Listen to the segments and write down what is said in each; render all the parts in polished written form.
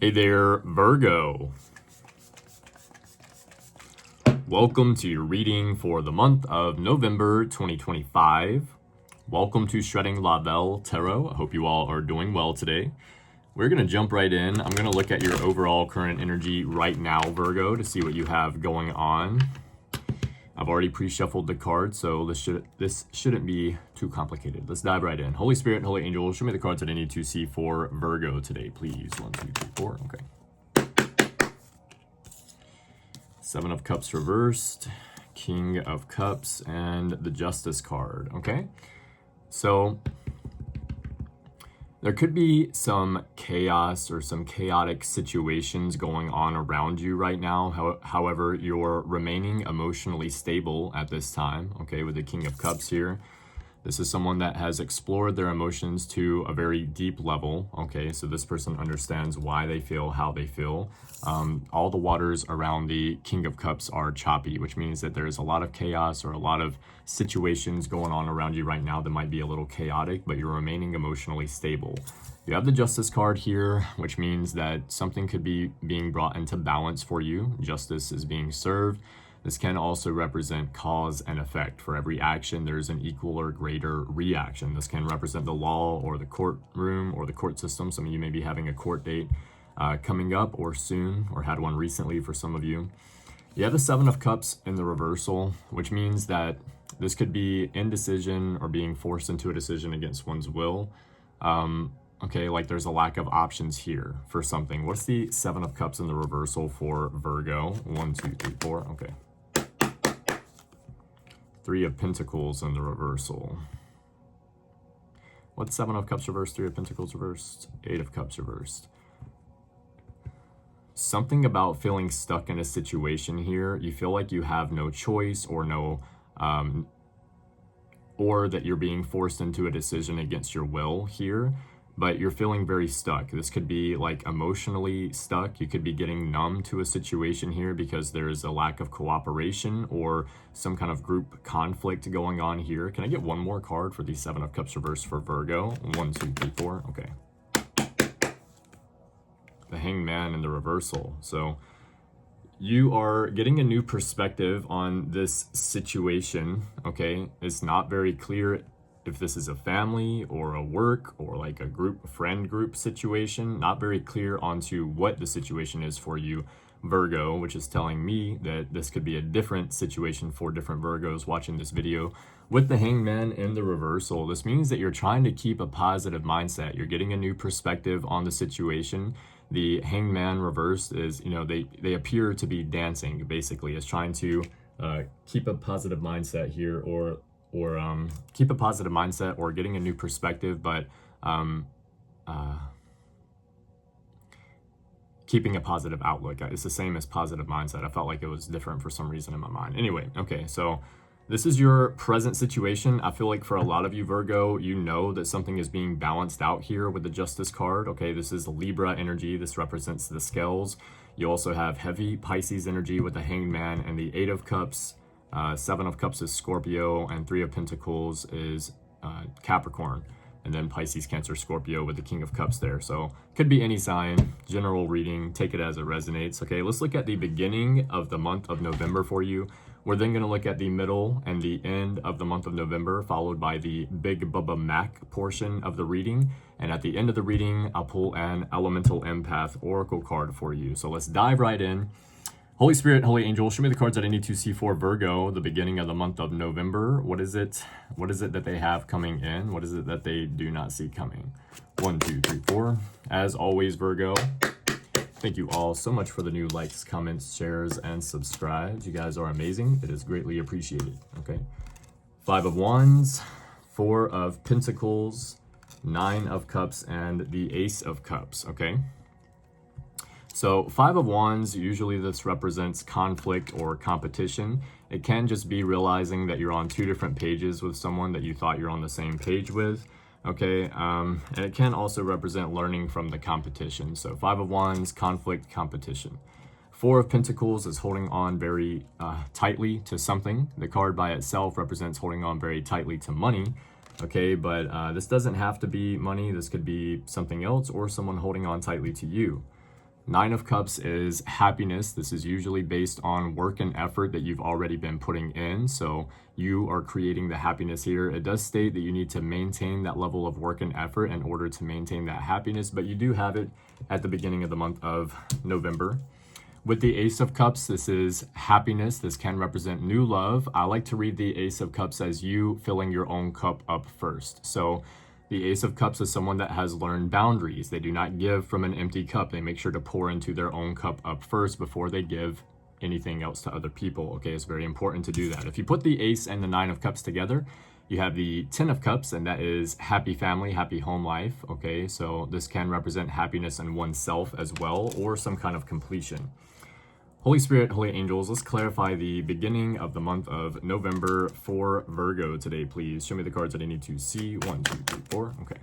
Hey there, Virgo. Welcome to your reading for the month of November 2025. Welcome to Shredding La Belle Tarot. I hope you all are doing well today. We're going to jump right in. I'm going to look at your overall current energy right now, Virgo, to see what you have going on. I've already pre-shuffled the cards, so this shouldn't be too complicated. Let's dive right in. Holy Spirit, Holy Angel, show me the cards that I need to see for Virgo today, please. 1, 2, 3, 4. Okay. 7 of Cups reversed, King of Cups, and the Justice card. Okay. So there could be some chaos or some chaotic situations going on around you right now. However, you're remaining emotionally stable at this time, okay, with the King of Cups here. This is someone that has explored their emotions to a very deep level, okay? So this person understands why they feel how they feel. All the waters around the King of Cups are choppy, which means that there's a lot of chaos or a lot of situations going on around you right now that might be a little chaotic, but you're remaining emotionally stable. You have the Justice card here, which means that something could be being brought into balance for you. Justice is being served. This can also represent cause and effect. For every action, there's an equal or greater reaction. This can represent the law or the courtroom or the court system. Some of you may be having a court date coming up or soon, or had one recently for some of you. You have the 7 of Cups in the reversal, which means that this could be indecision or being forced into a decision against one's will. Okay, like there's a lack of options here for something. What's the 7 of Cups in the reversal for Virgo? 1, 2, 3, 4. Okay. 3 of Pentacles in the reversal. What's 7 of Cups reversed? 3 of Pentacles reversed. 8 of Cups reversed. Something about feeling stuck in a situation here. You feel like you have no choice or or that you're being forced into a decision against your will here. But you're feeling very stuck. This could be like emotionally stuck. You could be getting numb to a situation here because there is a lack of cooperation or some kind of group conflict going on here. Can I get one more card for the 7 of Cups reversed for Virgo? 1, 2, 3, 4. Okay. The Hanged Man in the reversal. So you are getting a new perspective on this situation, okay? It's not very clear if this is a family or a work or like a friend group situation. Not very clear onto what the situation is for you, Virgo, which is telling me that this could be a different situation for different Virgos watching this video. With the Hanged Man in the reversal, this means that you're trying to keep a positive mindset. You're getting a new perspective on the situation. The Hanged Man reversed is, they appear to be dancing, basically. It's trying to keep a positive mindset here, or keep a positive mindset or getting a new perspective, but keeping a positive outlook. It's the same as positive mindset. I felt like it was different for some reason in my mind. Anyway, okay, so this is your present situation. I feel like for a lot of you, Virgo, you know that something is being balanced out here with the Justice card. Okay, this is Libra energy. This represents the scales. You also have heavy Pisces energy with the Hanged Man and the 8 of Cups. 7 of Cups is Scorpio, and 3 of Pentacles is Capricorn, and then Pisces, Cancer, Scorpio with the King of Cups there. So could be any sign. General reading, take it as it resonates. Okay, let's look at the beginning of the month of November for you. We're then going to look at the middle and the end of the month of November, followed by the Big Bubba Mac portion of the reading. And at the end of the reading, I'll pull an Elemental Empath Oracle card for you. So let's dive right in. Holy Spirit, Holy Angel, show me the cards that I need to see for Virgo, the beginning of the month of November. What is it? What is it that they have coming in? What is it that they do not see coming? 1, 2, 3, 4. As always, Virgo, thank you all so much for the new likes, comments, shares, and subscribes. You guys are amazing. It is greatly appreciated. Okay. 5 of Wands, 4 of Pentacles, 9 of Cups, and the Ace of Cups. Okay. So 5 of Wands, usually this represents conflict or competition. It can just be realizing that you're on 2 different pages with someone that you thought you're on the same page with. Okay, and it can also represent learning from the competition. So 5 of Wands, conflict, competition. 4 of Pentacles is holding on very tightly to something. The card by itself represents holding on very tightly to money. Okay, but this doesn't have to be money. This could be something else or someone holding on tightly to you. Nine of Cups is happiness. This is usually based on work and effort that you've already been putting in. So you are creating the happiness here. It does state that you need to maintain that level of work and effort in order to maintain that happiness, but you do have it at the beginning of the month of November. With the Ace of Cups, this is happiness. This can represent new love. I like to read the Ace of Cups as you filling your own cup up first. So the Ace of Cups is someone that has learned boundaries. They do not give from an empty cup. They make sure to pour into their own cup up first before they give anything else to other people. Okay, it's very important to do that. If you put the Ace and the Nine of Cups together, you have the 10 of Cups, and that is happy family, happy home life. Okay, so this can represent happiness in oneself as well, or some kind of completion. Holy Spirit, Holy Angels, let's clarify the beginning of the month of November for Virgo today, please. Show me the cards that I need to see. 1, 2, 3, 4. Okay.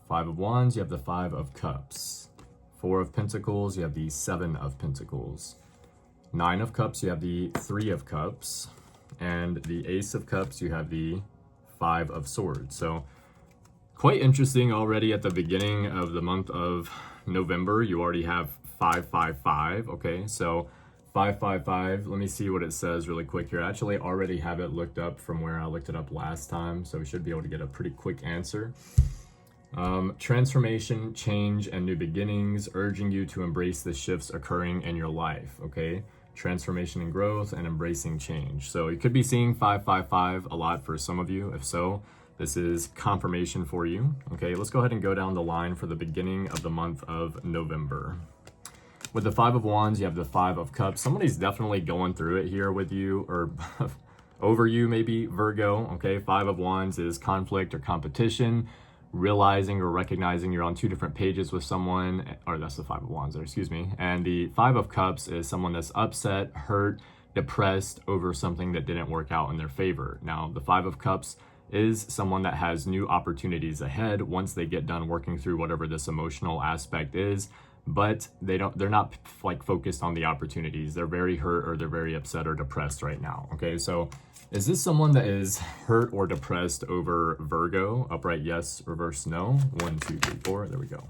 Five of Wands, you have the Five of Cups. Four of Pentacles, you have the Seven of Pentacles. Nine of Cups, you have the Three of Cups. And the Ace of Cups, you have the Five of Swords. So quite interesting already at the beginning of the month of November. You already have 555. Okay, so 555. Let me see what it says really quick here. I actually already have it looked up from where I looked it up last time, so we should be able to get a pretty quick answer. Transformation, change, and new beginnings, urging you to embrace the shifts occurring in your life. Okay, transformation and growth, and embracing change. So you could be seeing 555 a lot for some of you. If so, this is confirmation for you. Okay, let's go ahead and go down the line for the beginning of the month of November. With the Five of Wands, you have the Five of Cups. Somebody's definitely going through it here with you, or over you maybe, Virgo. Okay, Five of Wands is conflict or competition, realizing or recognizing you're on two different pages with someone, or that's the Five of Wands there, excuse me. And the Five of Cups is someone that's upset, hurt, depressed over something that didn't work out in their favor. Now, the Five of Cups is someone that has new opportunities ahead once they get done working through whatever this emotional aspect is, but they're not like focused on the opportunities. They're very hurt, or they're very upset or depressed right now. Okay, so is this someone that is hurt or depressed over Virgo? Upright yes, reverse no. 1, 2, 3, 4. There we go.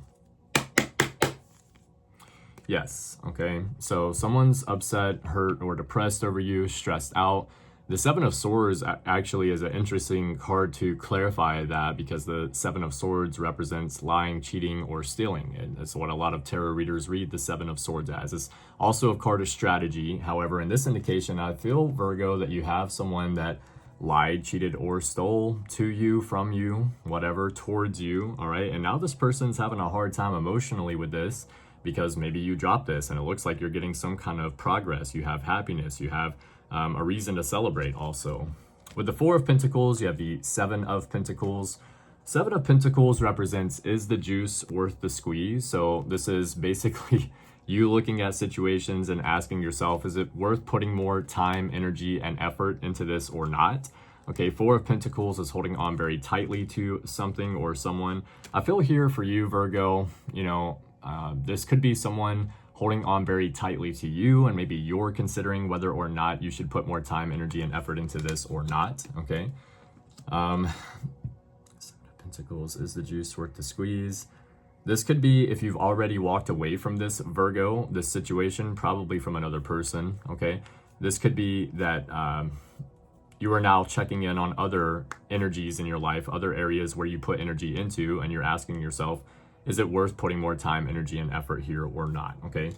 Yes. Okay, so someone's upset, hurt, or depressed over you, stressed out. The Seven of Swords actually is an interesting card to clarify that, because the Seven of Swords represents lying, cheating, or stealing. And that's what a lot of tarot readers read the Seven of Swords as. It's also a card of strategy. However, in this indication, I feel, Virgo, that you have someone that lied, cheated, or stole to you, from you, whatever, towards you, all right? And now this person's having a hard time emotionally with this, because maybe you dropped this and it looks like you're getting some kind of progress. You have happiness, you have a reason to celebrate also. With the Four of Pentacles, you have the Seven of Pentacles. Seven of Pentacles represents, is the juice worth the squeeze? So this is basically you looking at situations and asking yourself, is it worth putting more time, energy, and effort into this or not? Okay, Four of Pentacles is holding on very tightly to something or someone. I feel here for you, Virgo, you know, this could be someone holding on very tightly to you, and maybe you're considering whether or not you should put more time, energy, and effort into this or not. Okay. Seven of Pentacles, is the juice worth the squeeze? This could be if you've already walked away from this, Virgo, this situation, probably from another person. Okay. This could be that you are now checking in on other energies in your life, other areas where you put energy into, and you're asking yourself, is it worth putting more time, energy, and effort here or not? Okay.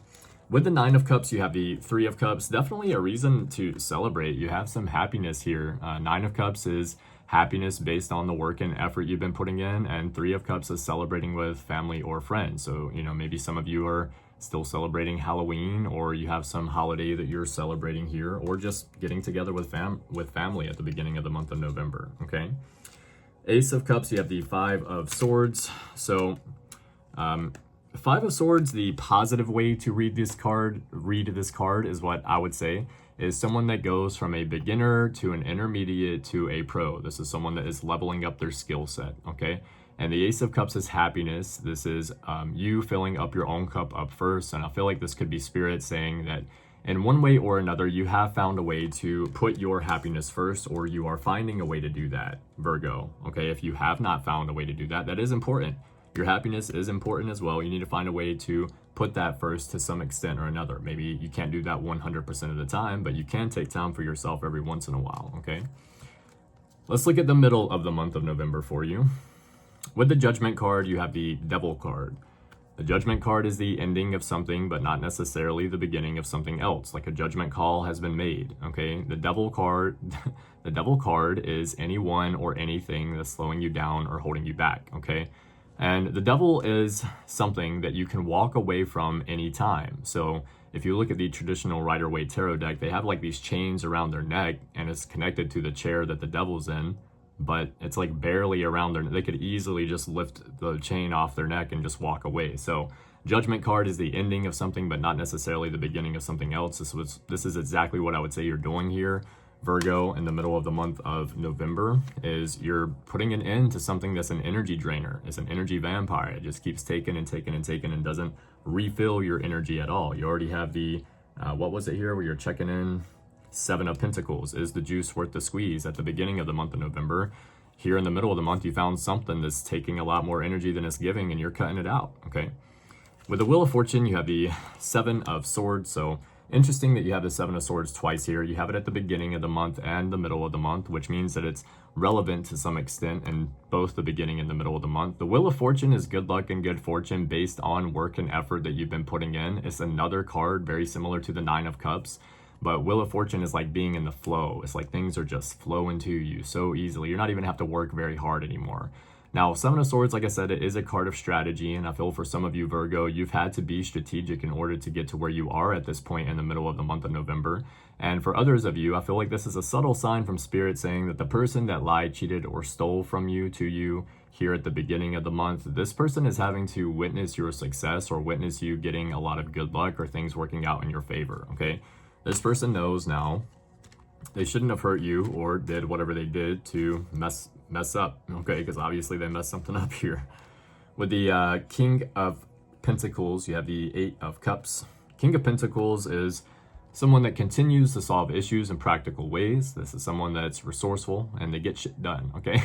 With the Nine of Cups, you have the Three of Cups. Definitely a reason to celebrate. You have some happiness here. Nine of Cups is happiness based on the work and effort you've been putting in, and Three of Cups is celebrating with family or friends. So, you know, maybe some of you are still celebrating Halloween, or you have some holiday that you're celebrating here, or just getting together with family at the beginning of the month of November. Okay. Ace of Cups, you have the Five of Swords. So Five of Swords, the positive way to read this card is what I would say, is someone that goes from a beginner to an intermediate to a pro. This is someone that is leveling up their skill set, okay? And the Ace of Cups is happiness. This is you filling up your own cup up first. And I feel like this could be Spirit saying that in one way or another, you have found a way to put your happiness first, or you are finding a way to do that, Virgo, okay? If you have not found a way to do that, that is important. Your happiness is important as well. You need to find a way to put that first to some extent or another. Maybe you can't do that 100% of the time, but you can take time for yourself every once in a while, okay? Let's look at the middle of the month of November for you. With the Judgment card, you have the Devil card. The Judgment card is the ending of something, but not necessarily the beginning of something else. Like a judgment call has been made, okay? The Devil card, the Devil card is anyone or anything that's slowing you down or holding you back, okay? And the Devil is something that you can walk away from anytime. So if you look at the traditional Rider-Waite tarot deck, they have like these chains around their neck, and it's connected to the chair that the Devil's in, but it's like barely around their, they could easily just lift the chain off their neck and just walk away. So Judgment card is the ending of something, but not necessarily the beginning of something else. This is exactly what I would say you're doing here, Virgo, in the middle of the month of November, is you're putting an end to something that's an energy drainer. It's an energy vampire. It just keeps taking and taking and taking and doesn't refill your energy at all. You already have the, what was it here where you're checking in? 7 of Pentacles. Is the juice worth the squeeze? At the beginning of the month of November, here in the middle of the month, you found something that's taking a lot more energy than it's giving, and you're cutting it out, okay? With the Wheel of Fortune, you have the 7 of Swords. So interesting that you have the 7 of Swords twice here. You have it at the beginning of the month and the middle of the month, which means that it's relevant to some extent in both the beginning and the middle of the month. The Wheel of Fortune is good luck and good fortune based on work and effort that you've been putting in. It's another card very similar to the 9 of Cups. But Wheel of Fortune is like being in the flow. It's like things are just flowing to you so easily. You're not even have to work very hard anymore. Now, 7 of Swords, like I said, it is a card of strategy. And I feel for some of you, Virgo, you've had to be strategic in order to get to where you are at this point in the middle of the month of November. And for others of you, I feel like this is a subtle sign from Spirit saying that the person that lied, cheated, or stole from you to you here at the beginning of the month, this person is having to witness your success or witness you getting a lot of good luck or things working out in your favor, okay? This person knows now they shouldn't have hurt you or did whatever they did to mess up, okay? Because obviously they messed something up here. With the King of Pentacles, you have the 8 of Cups. King of Pentacles is someone that continues to solve issues in practical ways. This is someone that's resourceful and they get shit done, okay?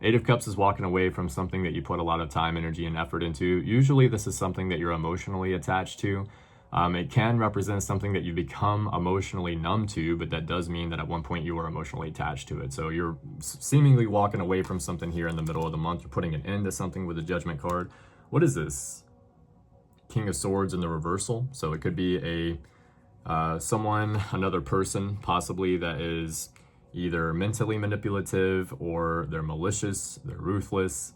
8 of Cups is walking away from something that you put a lot of time, energy, and effort into. Usually this is something that you're emotionally attached to. It can represent something that you become emotionally numb to, but that does mean that at one point you were emotionally attached to it. So you're seemingly walking away from something here in the middle of the month. You're putting an end to something with the Judgment card. What is this? King of Swords in the reversal. So it could be another person possibly that is either mentally manipulative or they're malicious, they're ruthless,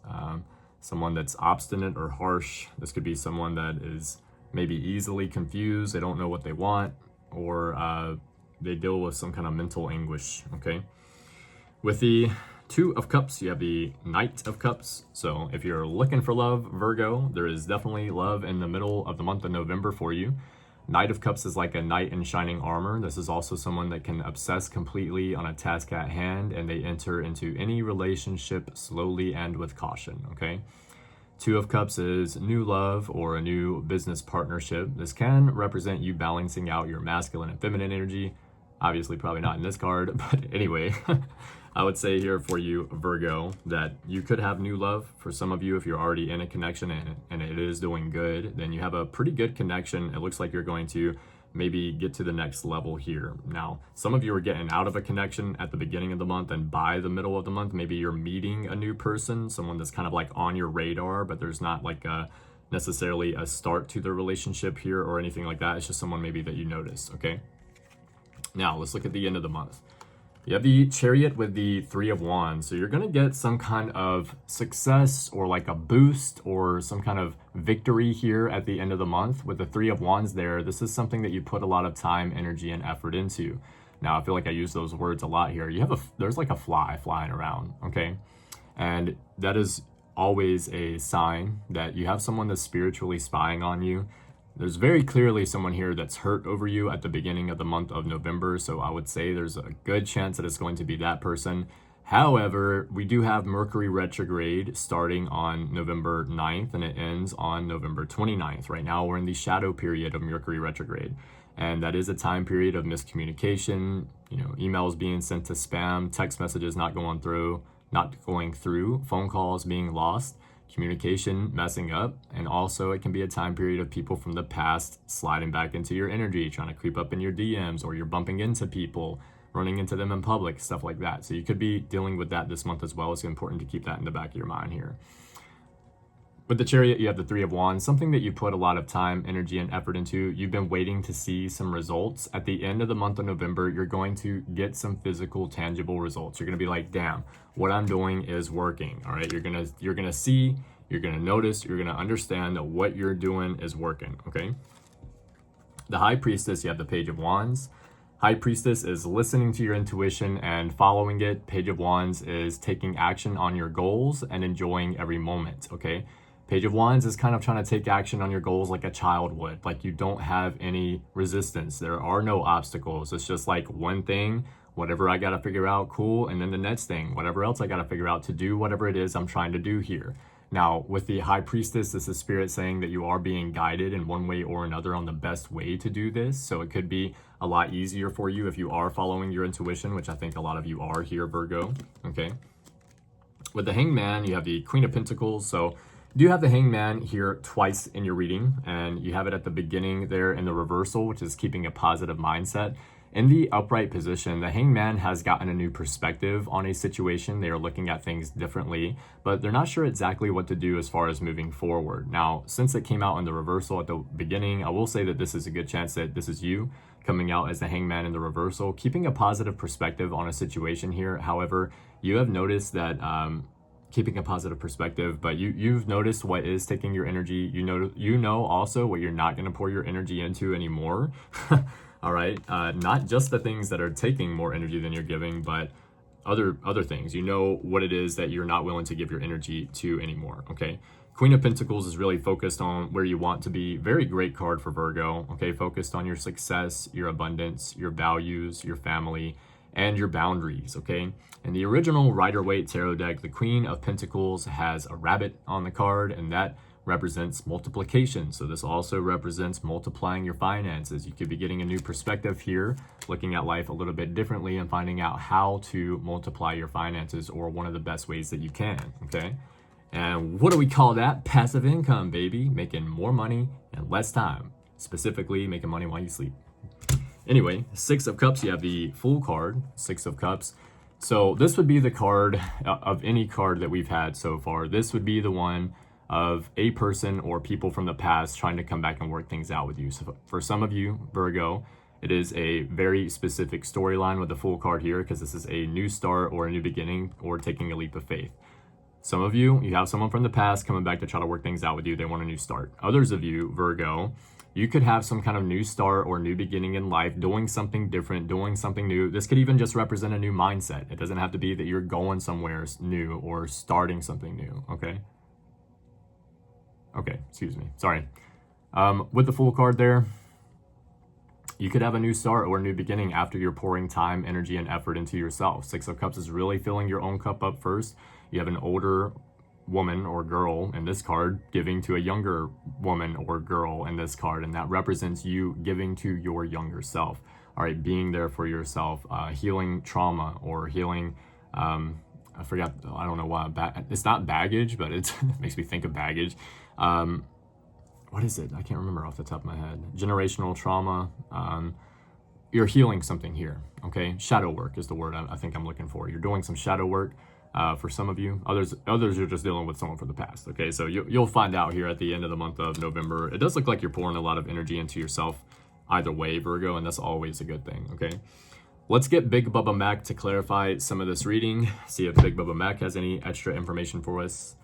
someone that's obstinate or harsh. This could be someone that is maybe easily confused, they don't know what they want, or they deal with some kind of mental anguish, okay? With the 2 of Cups, you have the Knight of Cups. So if you're looking for love, Virgo, there is definitely love in the middle of the month of November for you. Knight of Cups is like a knight in shining armor. This is also someone that can obsess completely on a task at hand, and they enter into any relationship slowly and with caution, okay? 2 of Cups is new love or a new business partnership. This can represent you balancing out your masculine and feminine energy. Obviously, probably not in this card, but anyway, I would say here for you, Virgo, that you could have new love. For some of you, if you're already in a connection and it is doing good, then you have a pretty good connection. It looks like you're going to maybe get to the next level here. Now, some of you are getting out of a connection at the beginning of the month, and by the middle of the month, maybe you're meeting a new person, someone that's kind of like on your radar, but there's not like necessarily a start to the relationship here or anything like that. It's just someone maybe that you notice, okay? Now, let's look at the end of the month. You have the Chariot with the 3 of Wands. So you're going to get some kind of success or like a boost or some kind of victory here at the end of the month. With the 3 of Wands there, this is something that you put a lot of time, energy, and effort into. Now, I feel like I use those words a lot here. There's like a fly flying around, okay? And that is always a sign that you have someone that's spiritually spying on you. There's very clearly someone here that's hurt over you at the beginning of the month of November, so I would say there's a good chance that it's going to be that person. However, we do have Mercury retrograde starting on November 9th, and it ends on November 29th. Right now, we're in the shadow period of Mercury retrograde, and that is a time period of miscommunication, emails being sent to spam, text messages not going through, phone calls being lost. communication messing up, and also it can be a time period of people from the past sliding back into your energy, trying to creep up in your DMs, or you're bumping into people, running into them in public, stuff like that. So you could be dealing with that this month as well. It's important to keep that in the back of your mind here. With the Chariot, you have the Three of Wands, something that you put a lot of time, energy, and effort into. You've been waiting to see some results. At the end of the month of November, you're going to get some physical, tangible results. You're going to be like, damn, what I'm doing is working. All right, you're gonna see, you're gonna notice, you're gonna understand that what you're doing is working. Okay. The High Priestess, you have the Page of Wands. High Priestess is listening to your intuition and following it. Page of Wands is taking action on your goals and enjoying every moment. Okay. Page of Wands is kind of trying to take action on your goals like a child would. Like you don't have any resistance. There are no obstacles. It's just like one thing, whatever I got to figure out, cool. And then the next thing, whatever else I got to figure out to do whatever it is I'm trying to do here. Now, with the High Priestess, this is Spirit saying that you are being guided in one way or another on the best way to do this. So it could be a lot easier for you if you are following your intuition, which I think a lot of you are here, Virgo. Okay. With the Hangman, you have the Queen of Pentacles. So you do have the Hangman here twice in your reading, and you have it at the beginning there in the reversal, which is keeping a positive mindset. In the upright position, the Hangman has gotten a new perspective on a situation. They are looking at things differently, but they're not sure exactly what to do as far as moving forward. Now, since it came out in the reversal at the beginning, I will say that this is a good chance that this is you coming out as the Hangman in the reversal, keeping a positive perspective on a situation here. However, you have noticed that keeping a positive perspective, but you've noticed what is taking your energy. You know also what you're not going to pour your energy into anymore. All right, not just the things that are taking more energy than you're giving, but other things. You know what it is that you're not willing to give your energy to anymore. Okay, Queen of Pentacles is really focused on where you want to be. Very great card for Virgo. Okay, focused on your success, your abundance, your values, your family, and your boundaries. Okay. In the original Rider-Waite tarot deck, the Queen of Pentacles has a rabbit on the card, and that represents multiplication. So this also represents multiplying your finances. You could be getting a new perspective here, looking at life a little bit differently and finding out how to multiply your finances, or one of the best ways that you can. Okay. And what do we call that? Passive income, baby. Making more money in less time. Specifically, making money while you sleep. Anyway, Six of Cups, you have the Fool card, Six of Cups. So this would be the card of any card that we've had so far. This would be the one of a person or people from the past trying to come back and work things out with you. So for some of you, Virgo, it is a very specific storyline with the Fool card here, because this is a new start or a new beginning or taking a leap of faith. Some of you, you have someone from the past coming back to try to work things out with you. They want a new start. Others of you, Virgo, you could have some kind of new start or new beginning in life, doing something different, doing something new. This could even just represent a new mindset. It doesn't have to be that you're going somewhere new or starting something new, okay? Okay, excuse me, sorry. With the Fool card there, you could have a new start or a new beginning after you're pouring time, energy, and effort into yourself. Six of Cups is really filling your own cup up first. You have an older woman or girl in this card giving to a younger woman or girl in this card, and that represents you giving to your younger self. All right, being there for yourself, healing trauma or healing I forgot, I don't know why, it's not baggage, but it makes me think of baggage. What is it? I can't remember off the top of my head. Generational trauma. You're healing something here, okay? Shadow work is the word I think I'm looking for. You're doing some shadow work. For some of you, others you're just dealing with someone from the past. Okay, so you'll find out here at the end of the month of November. It does look like you're pouring a lot of energy into yourself either way, Virgo, and that's always a good thing. Okay, let's get Big Bubba Mac to clarify some of this reading. See if Big Bubba Mac has any extra information for us.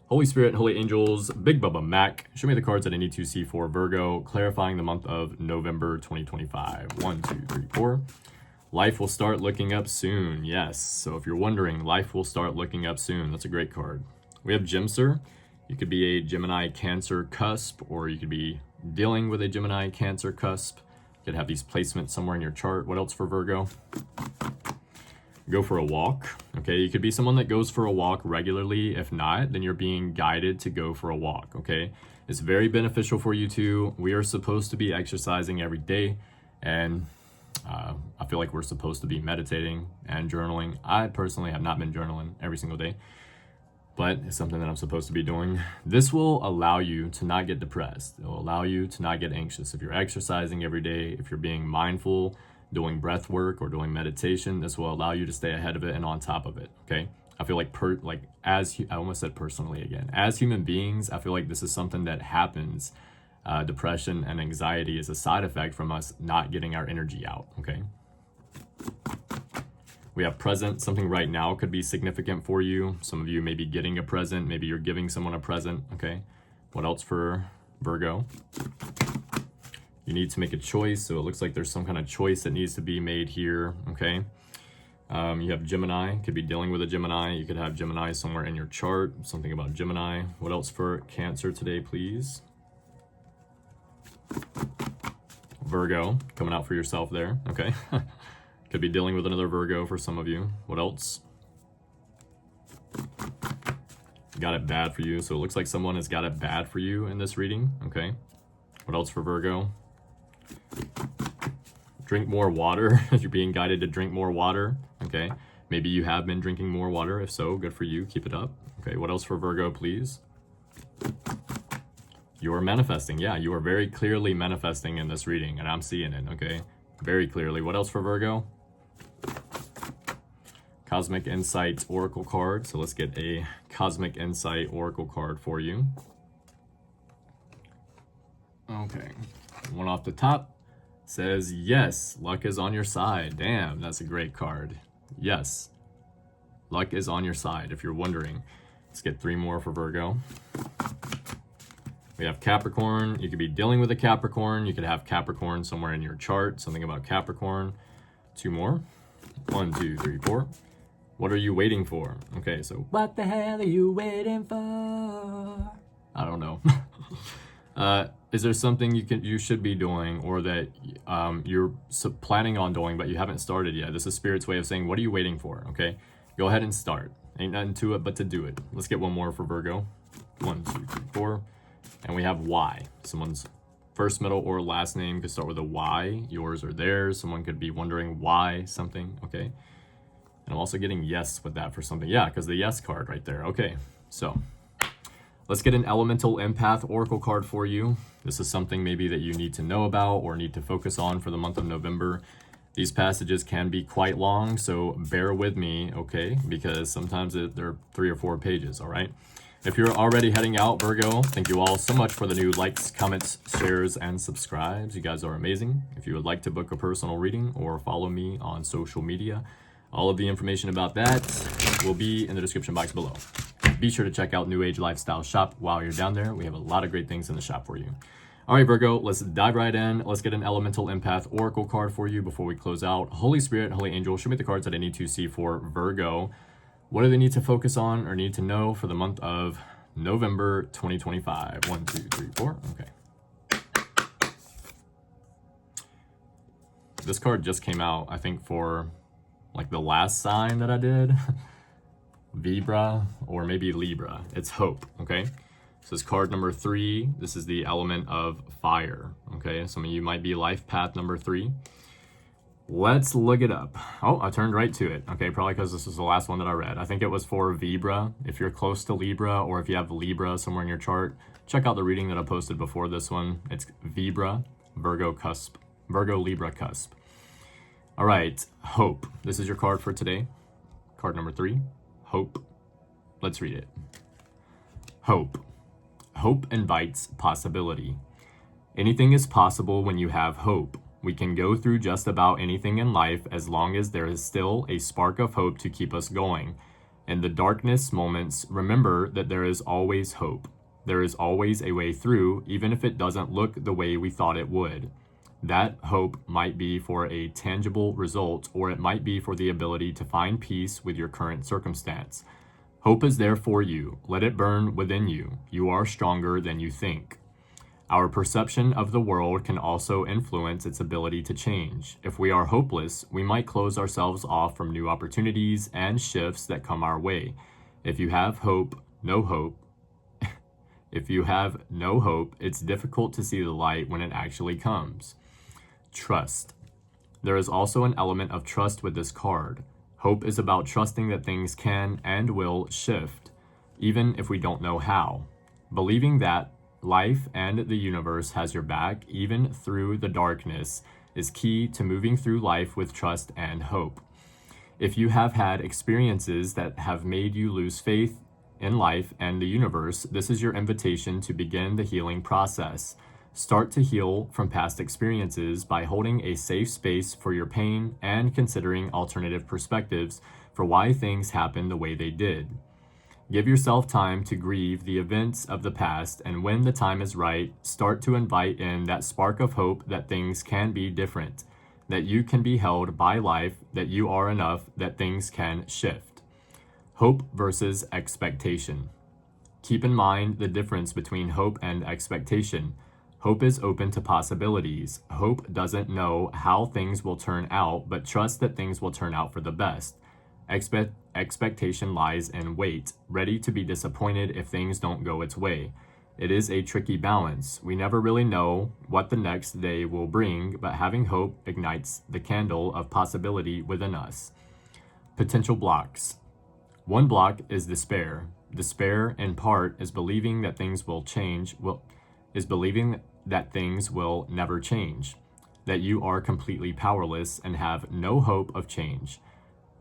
Holy Spirit, Holy Angels, Big Bubba Mac, show me the cards that I need to see for Virgo, clarifying the month of November 2025. 1, 2, 3, 4. Life will start looking up soon. Yes. So if you're wondering, life will start looking up soon. That's a great card. We have Gemser. You could be a Gemini Cancer cusp, or you could be dealing with a Gemini Cancer cusp. You could have these placements somewhere in your chart. What else for Virgo? Go for a walk. Okay. You could be someone that goes for a walk regularly. If not, then you're being guided to go for a walk. Okay. It's very beneficial for you too. We are supposed to be exercising every day, and I feel like we're supposed to be meditating and journaling. I personally have not been journaling every single day. but it's something that I'm supposed to be doing. This will allow you to not get depressed. It will allow you to not get anxious. If you're exercising every day, if you're being mindful, doing breath work or doing meditation, this will allow you to stay ahead of it and on top of it, okay? I feel like I almost said personally again. As human beings, I feel like this is something that happens. Depression and anxiety is a side effect from us not getting our energy out, okay? We have present. Something right now could be significant for you. Some of you may be getting a present. Maybe you're giving someone a present, okay? What else for Virgo? You need to make a choice. So it looks like there's some kind of choice that needs to be made here, okay? You have Gemini. Could be dealing with a Gemini. You could have Gemini somewhere in your chart. Something about Gemini. What else for Cancer today, please? Virgo, coming out for yourself there, okay? Could be dealing with another Virgo for some of you. What else? Got it bad for you. So it looks like someone has got it bad for you in this reading. Okay. What else for Virgo? Drink more water. You're being guided to drink more water. Okay. Maybe you have been drinking more water. If so, good for you. Keep it up. Okay. What else for Virgo, please? You are manifesting. Yeah, you are very clearly manifesting in this reading, and I'm seeing it. Okay. Very clearly. What else for Virgo? Cosmic Insight Oracle card. So let's get a Cosmic Insight Oracle card for you. Okay. One off the top says, yes, luck is on your side. Damn, that's a great card. Yes, luck is on your side, if you're wondering. Let's get 3 more for Virgo. We have Capricorn. You could be dealing with a Capricorn. You could have Capricorn somewhere in your chart. Something about Capricorn. 2 more. 1, 2, 3, 4. What are you waiting for? Okay, so what the hell are you waiting for? I don't know. Is there something you should be doing, or that you're planning on doing but you haven't started yet? This is Spirit's way of saying, what are you waiting for? Okay, go ahead and start. Ain't nothing to it but to do it. Let's get one more for Virgo. 1, 2, 3, 4. And we have Y. Someone's first, middle, or last name could start with a Y. Yours or theirs. Someone could be wondering why something. Okay. And I'm also getting yes with that for something. Yeah, because the yes card right there. Okay. So let's get an Elemental Empath Oracle card for you. This is something maybe that you need to know about or need to focus on for the month of November. These passages can be quite long, so bear with me, okay? Because sometimes they're 3 or 4 pages, all right? If you're already heading out, Virgo, thank you all so much for the new likes, comments, shares, and subscribes. You guys are amazing. If you would like to book a personal reading or follow me on social media, all of the information about that will be in the description box below. Be sure to check out New Age Lifestyle Shop while you're down there. We have a lot of great things in the shop for you. All right, Virgo, let's dive right in. Let's get an Elemental Empath Oracle card for you before we close out. Holy Spirit, Holy Angel, show me the cards that I need to see for Virgo. What do they need to focus on or need to know for the month of November 2025? 1, 2, 3, 4. Okay. This card just came out, I think, for like the last sign that I did. Vibra or maybe Libra. It's hope, okay? So this card number 3, this is the element of fire, okay? Some of you might be life path number 3. Let's look it up. Oh, I turned right to it. Okay, probably because this is the last one that I read. I think it was for Vibra. If you're close to Libra, or if you have Libra somewhere in your chart, check out the reading that I posted before this one. It's Vibra, Virgo cusp, Virgo Libra cusp. All right, hope. This is your card for today. Card number 3, hope. Let's read it. Hope. Hope invites possibility. Anything is possible when you have hope. We can go through just about anything in life as long as there is still a spark of hope to keep us going. In the darkness moments, remember that there is always hope. There is always a way through, even if it doesn't look the way we thought it would. That hope might be for a tangible result, or it might be for the ability to find peace with your current circumstance. Hope is there for you. Let it burn within you. You are stronger than you think. Our perception of the world can also influence its ability to change. If we are hopeless, we might close ourselves off from new opportunities and shifts that come our way. If you have hope, no hope. If you have no hope, it's difficult to see the light when it actually comes. Trust. There is also an element of trust with this card. Hope is about trusting that things can and will shift. even if we don't know how. Believing that life and the universe has your back, even through the darkness, is key to moving through life with trust and hope. If you have had experiences that have made you lose faith in life and the universe, this is your invitation to begin the healing process. Start to heal from past experiences by holding a safe space for your pain and considering alternative perspectives for why things happened the way they did. Give yourself time to grieve the events of the past, and when the time is right, start to invite in that spark of hope that things can be different, that you can be held by life, that you are enough, that things can shift. Hope versus expectation. Keep in mind the difference between hope and expectation. Hope is open to possibilities. Hope doesn't know how things will turn out, but trusts that things will turn out for the best. Expectation lies in wait, ready to be disappointed if things don't go its way. It is a tricky balance. We never really know what the next day will bring, but having hope ignites the candle of possibility within us. Potential blocks. One block is despair. Despair, in part, is believing that things will change, is believing that things will never change, that you are completely powerless and have no hope of change.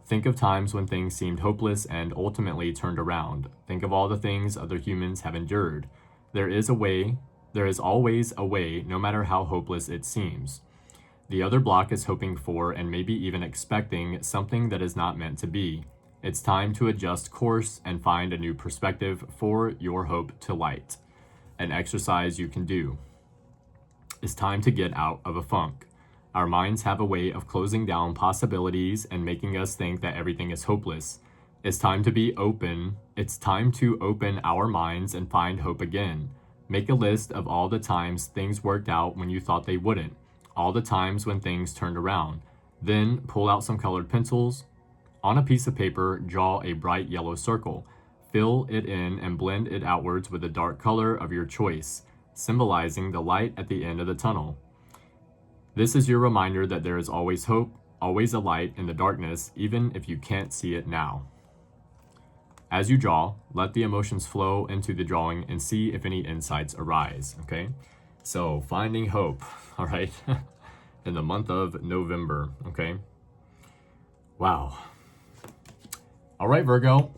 Think of times when things seemed hopeless and ultimately turned around. Think of all the things other humans have endured. There is always a way, no matter how hopeless it seems. The other block is hoping for and maybe even expecting something that is not meant to be. It's time to adjust course and find a new perspective for your hope to light. An exercise you can do. It's time to get out of a funk. Our minds have a way of closing down possibilities and making us think that everything is hopeless. It's time to be open. It's time to open our minds and find hope again. Make a list of all the times things worked out when you thought they wouldn't, all the times when things turned around. Then pull out some colored pencils. On a piece of paper, draw a bright yellow circle. Fill it in and blend it outwards with a dark color of your choice, symbolizing the light at the end of the tunnel. This is your reminder that there is always hope, always a light in the darkness, even if you can't see it now. As you draw, let the emotions flow into the drawing and see if any insights arise, okay? So, finding hope, all right, in the month of November, okay? Wow. All right, Virgo.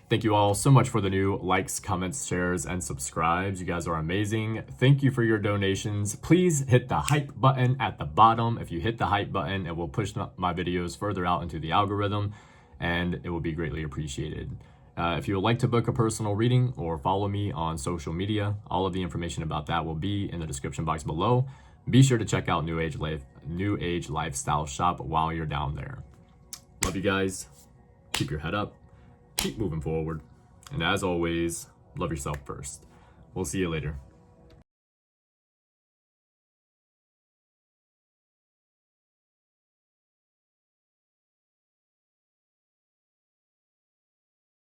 Thank you all so much for the new likes, comments, shares, and subscribes. You guys are amazing. Thank you for your donations. Please hit the hype button at the bottom. If you hit the hype button, it will push my videos further out into the algorithm, and it will be greatly appreciated. If you would like to book a personal reading or follow me on social media, all of the information about that will be in the description box below. Be sure to check out New Age Lifestyle Shop while you're down there. Love you guys. Keep your head up. Keep moving forward. And as always, love yourself first. We'll see you later.